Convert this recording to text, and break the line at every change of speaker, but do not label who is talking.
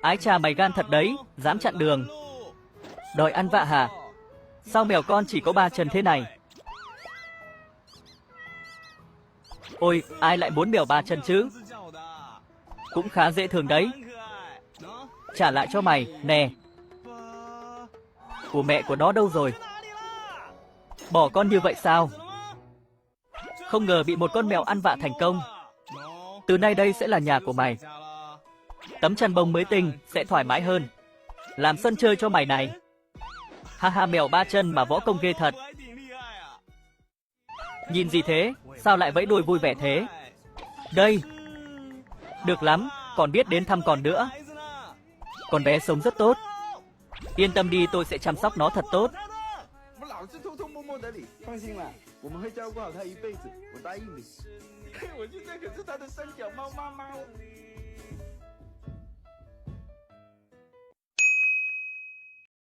Ái chà, mày gan thật đấy, dám chặn đường. Đòi ăn vạ hả? Sao mèo con chỉ có 3 chân thế này? Ôi, ai lại muốn mèo 3 chân chứ? Cũng khá dễ thương đấy. Trả lại cho mày, nè. Của mẹ của nó đâu rồi? Bỏ con như vậy sao? Không ngờ bị một con mèo ăn vạ thành công. Từ nay đây sẽ là nhà của mày. Tấm chăn bông mới tinh sẽ thoải mái hơn. Làm sân chơi cho mày này. Ha ha, mèo 3 chân mà võ công ghê thật. Nhìn gì thế? Sao lại vẫy đuôi vui vẻ thế? Đây. Được lắm, còn biết đến thăm con nữa. Con bé sống rất tốt. Yên tâm đi, tôi sẽ chăm sóc nó thật tốt.